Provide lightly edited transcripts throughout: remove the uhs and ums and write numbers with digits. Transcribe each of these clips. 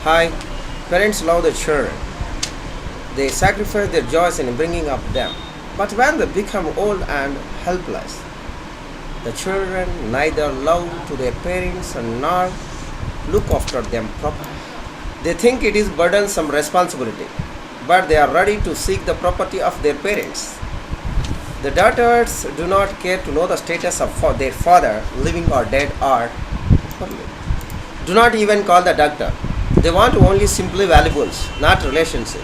Hi, parents love their children. They sacrifice their joys in bringing up them. But when they become old and helpless, the children neither love to their parents nor look after them properly. They think it is burdensome responsibility, but they are ready to seek the property of their parents. The daughters do not care to know the status of their father, living or dead, or do not even call the doctor. They want only simply valuables, not relationship.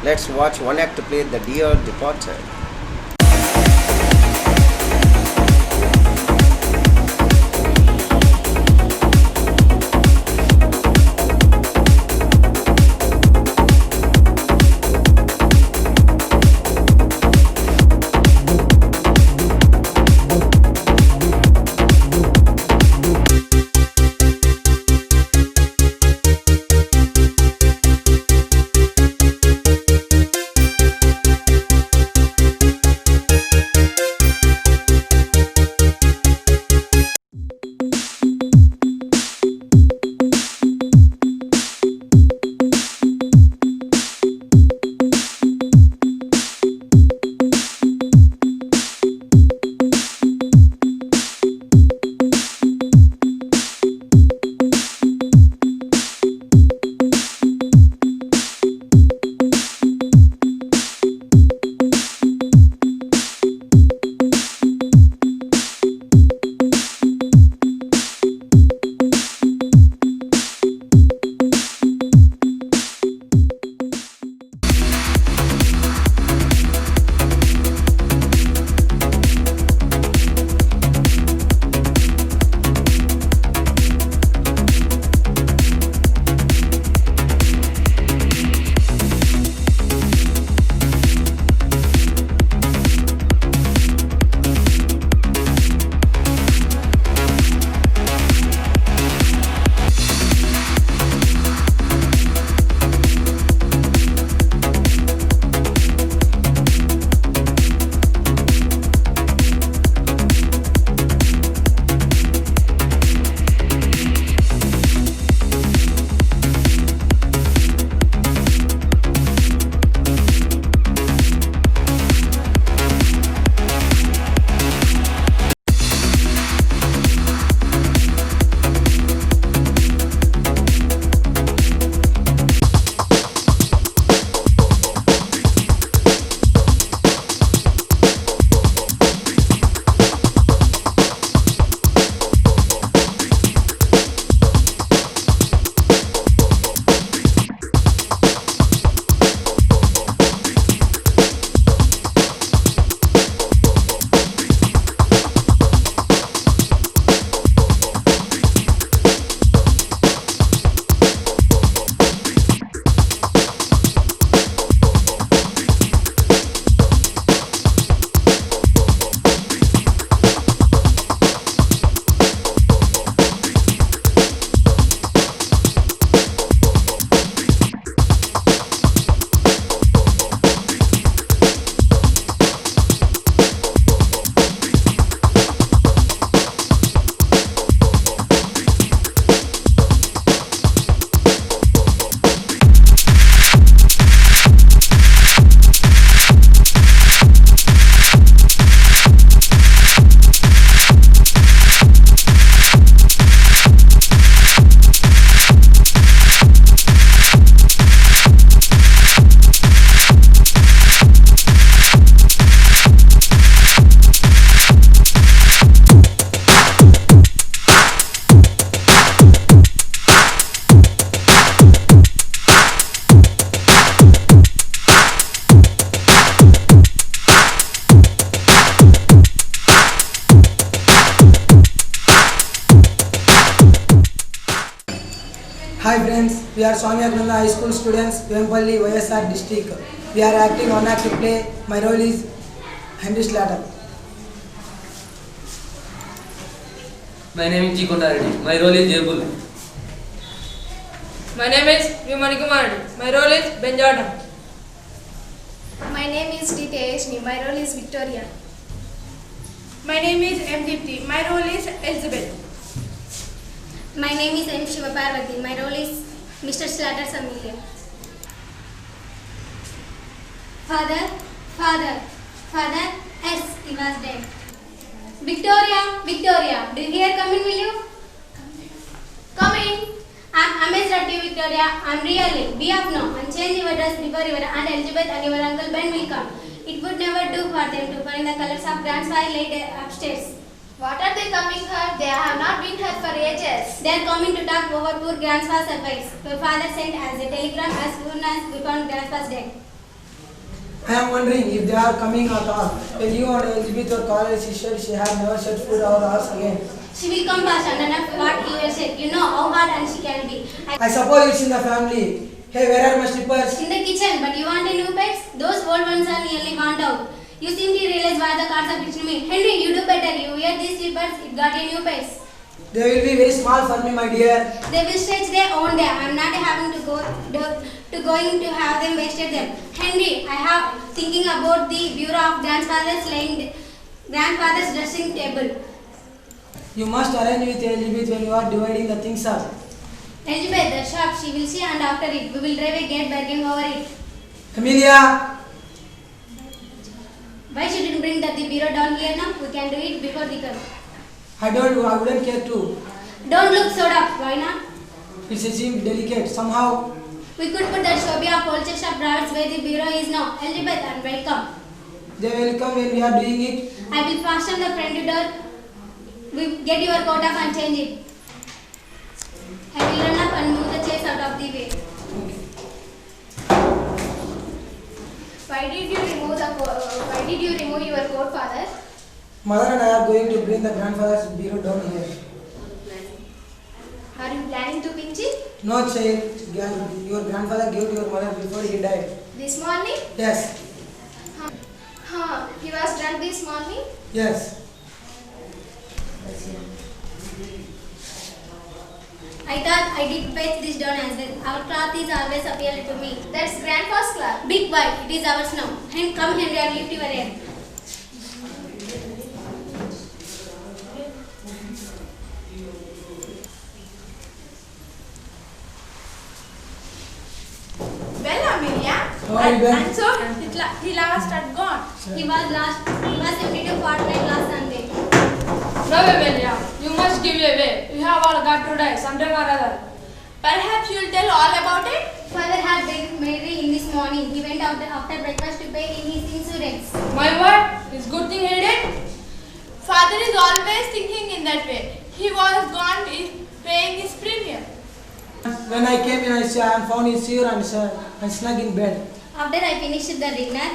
Let's watch one act play the dear departed. Hi friends, we are Swami Agnanda High School students, Vempalli, YSR district. We are acting on act to play. My role is Henry Slater. My name is Chikonda Reddy. My role is Jebul. My name is Vimani Kumar. My role is Benjada. My name is Diti Ayeshni. My role is Victoria. My name is M. Deepti. My role is Elizabeth. My name is M. Shiva Parvati. My role is Mr. Slater Amelia. Father, father, father, yes, he was dead. Victoria, Victoria, do you hear come in, will you? Come in. I'm amazed at you, Victoria. I'm really. Be up now and change your dress before your Aunt Elizabeth and your Uncle Ben will come. It would never do for them to find the colors of grandfather laid upstairs. What are they coming here? They have not been here for ages. They are coming to talk over poor grandpa's advice. Your father sent us a telegram as soon as we found grandpa's dead. I am wondering if they are coming at all. When you and Elizabeth were college, she said she had never set foot our house again. She will come fast and enough what you have said. You know how hard and she can be. I suppose it's in the family. Hey, where are my slippers? In the kitchen, but you want a new pets? Those old ones are nearly worn out. You seem to realize why the cards are pitching me. Henry, you do better. You wear these slippers, it got a new pets. They will be very small for me, my dear. They will stretch their own day. I am not having to going to have them wasted them. Henry, I have thinking about the bureau of grandfather's dressing table. You must arrange with Elizabeth when you are dividing the things up. Elizabeth, the shop, she will see and after it, we will drive a gate bargain over it. Amelia! Why should you bring the bureau down here now? We can do it before the come. I wouldn't care to. Don't look so up, why not? It seems delicate. Somehow, We could put that Shobia of old chest of drawers where the bureau is now. Elizabeth, and welcome. they will come when we are doing it. I will fasten the front door. We get your coat off and change it. I will run up and move the chairs out of the way. Why did you remove your coat, father? Mother and I are going to bring the grandfather's bureau down here. Are you planning to pinch it? No, child. Your grandfather gave to your mother before he died. This morning? Yes. He was drunk this morning? Yes. I thought I did fetch this down as well. Our cloth is always appealing to me. That's grandpa's cloth. Big boy, it is ours now. And come Henry and lift your head. Well, Amelia, How are you, Ben? and so he last had gone. He was empty to fortnight last Sunday. No, Amelia, you must give way. We have all got to die sometime or other. Perhaps you'll tell all about it. Father had begged Mary in this morning. He went out after breakfast to pay in his insurance. My word, it's good thing he did. Father is always thinking in that way. He was gone paying his premium. When I came in, I found his seer and snug in bed. After I finished the dinner,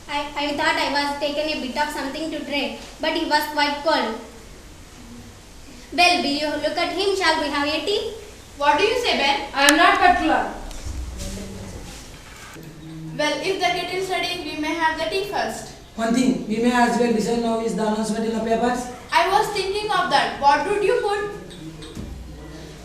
I thought I was taking a bit of something to drink, but he was quite cold. Well, will you look at him? Shall we have a tea? What do you say, Ben? I am not particular. Well, if the kettle is ready, we may have the tea first. One thing, we may as well decide now is the announcement in the papers. I was thinking of that. What would you put?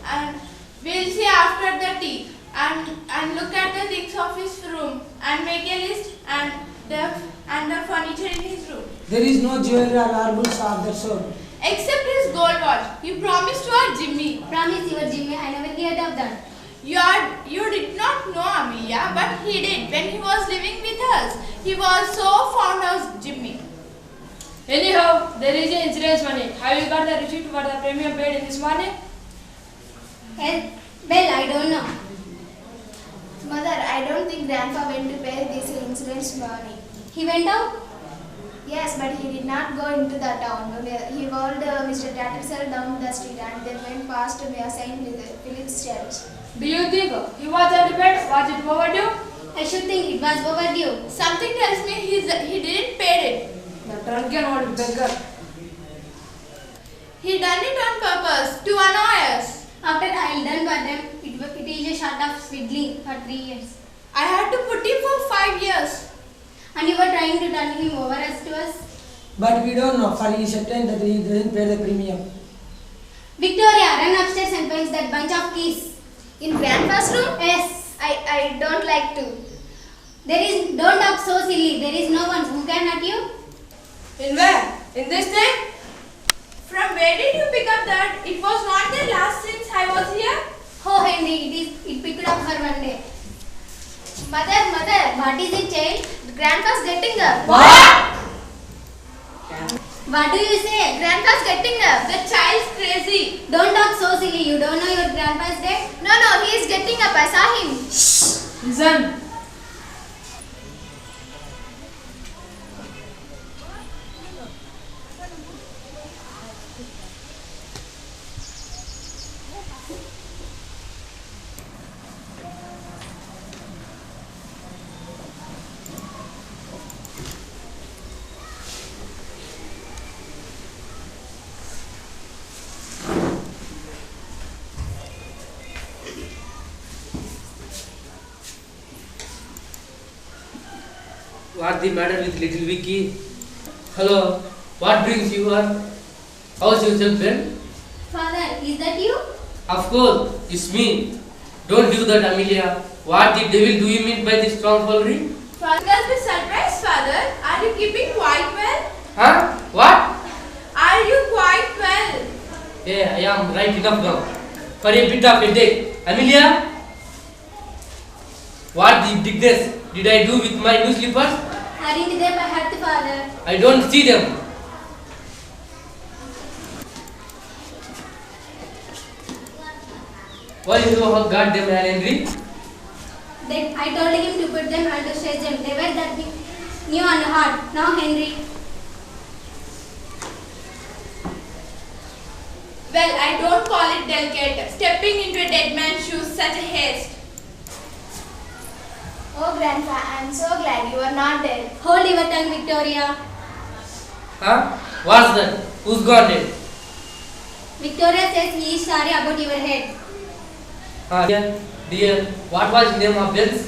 And we'll see after the tea. And look at the things of his room and make a list and the furniture in his room. There is no jewelry or articles of that sort. Except his gold watch. He promised to our Jimmy. Promise your Jimmy, I never heard of that. You did not know Amelia, but he did when he was living with us. He was so fond of Jimmy. Anyhow, there is an insurance money. Have you got the receipt for the premium paid in this morning? Well, I don't know. Mother, I don't think Grandpa went to pay this insurance money. He went out? Yes, but he did not go into the town. He called Mr. Tattersall down the street and then went past St. Philip's Church. Do you think he was underpaid? Was it overdue? I should think it was overdue. Something tells me he didn't pay it. The drunken old beggar. He done it on purpose to annoy us. After I done by them, it is a short of swiddling for 3 years. I had to put him for 5 years. And you were trying to turn him over as to us? But we don't know, for he is certain that he doesn't pay the premium. Victoria, run upstairs and fetch that bunch of keys. In Grandpa's room? Yes. I don't like to. Don't talk so silly. There is no one who can hurt you. In where? In this thing? From where did you pick up that? It was not there last since I was here. Oh, Henry, it picked up her one day. Mother, What is it, child? grandpa's getting up. What do you say? Grandpa's getting up. The child's crazy. Don't talk so silly. You don't know your grandpa is dead? No, he is getting up. I saw him. Listen. What's the matter with little Vicky? Hello, what brings you here? How's yourself, friend? Father, is that you? Of course, it's me. Don't do that, Amelia. What the devil do you mean by this tomfoolery? Father must be surprised, Father. Are you keeping quite well? Huh? What? Are you quite well? Yeah, I am right enough now. For a bit of headache. Amelia? What the dickness did I do with my new slippers? Aren't they by heart, Father? I don't see them. Why you have got them, Henry? Then I told him to put them and to stretch them. They were that new and hard. Now, Henry. Well, I don't call it delicate. Stepping into a dead man's shoes, such a haste. Oh, Grandpa, I am so glad you are not dead. Hold your tongue, Victoria. Huh? What's that? Who's got it? Victoria says he is sorry about your head. Dear, what was the name of this?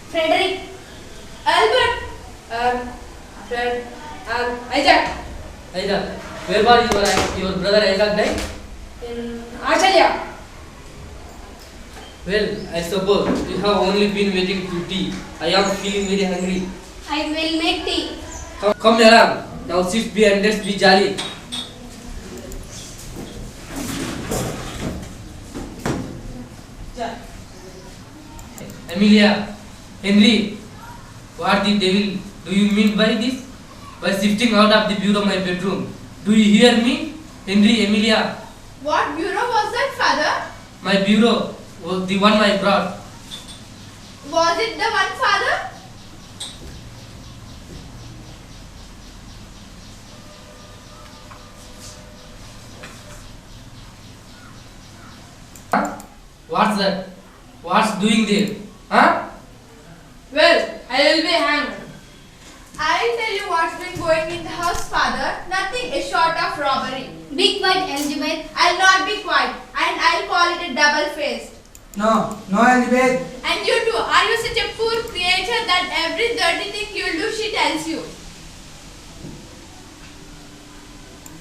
Frederick. Albert. Fred. Isaac. Isaac, where was your brother Isaac died? In Australia. Well, I suppose you have only been waiting to tea. I am feeling very hungry. I will make tea. Come along. Now sit be and let's be jolly. Amelia, Henry, what the devil do you mean by this? By shifting out of the bureau of my bedroom. Do you hear me? Henry, Amelia, What bureau was that, Father? my bureau was the one I brought. Was it the one, Father? What's that? What's doing there? Huh? Well, I will be hanged. I'll tell you what's been going in the house, Father. Nothing is short of robbery. Be quiet, Elizabeth. I'll not be quiet, and I'll call it a double-faced. No, Elizabeth. And you too, are you such a poor creature that every dirty thing you'll do, she tells you?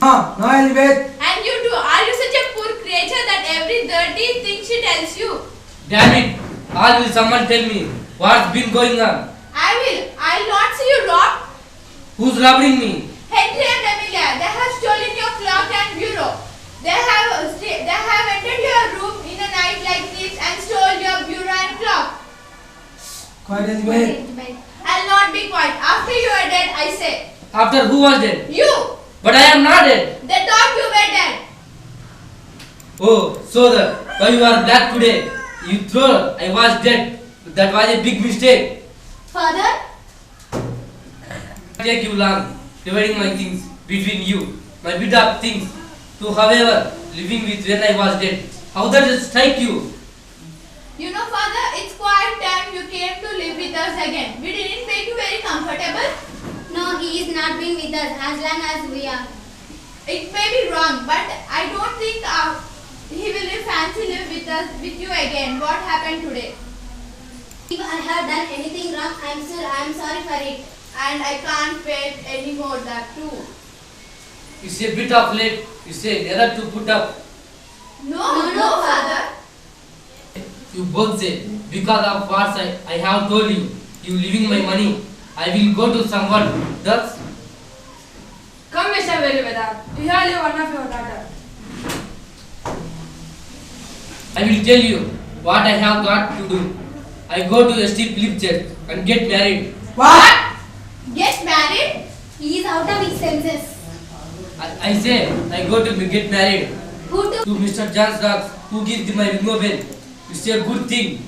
No, Elizabeth. And you too, are you such a poor creature that every dirty thing she tells you? Damn it! How will someone tell me what's been going on? I will. I'll not see you rob. Who's robbing me? Henry and Amelia, they have stolen your clock and bureau. They have entered your room in a night like this and stole your bureau and clock. Quiet, Quiet, Elizabeth. Elizabeth. I'll not be quiet. After you are dead, I say. After who was dead? You! But I am not dead. They thought you were dead. Oh, so why you are black today? You thought I was dead. That was a big mistake. Father? Take you long dividing my things between you, my bit of things, to however living with when I was dead. How that will strike you? You know, Father, it's quite time you came to live with us again. We didn't make you very comfortable. No, he is not being with us as long as we are. It may be wrong, but I don't think he will fancy live with you again. What happened today? If I have done anything wrong, I am sorry for it. And I can't wait anymore, that too. It's a bit of late. You say never to put up. No, Father. You both say because of what I have told you, you leaving my money. I will go to someone. Thus, Come, Mr. Veluveda. You have one of your daughter. I will tell you what I have got to do. I go to St. Philip Church and get married. What? Get married? He is out of his senses. I say I go to get married Who to? to Mr. John Rocks, who gives my ring bell. It's a good thing.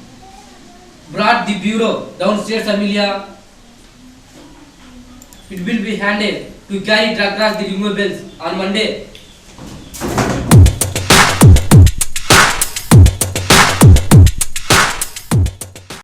Brought the bureau downstairs, Amelia. It will be handy to carry it across the ring bells on Monday.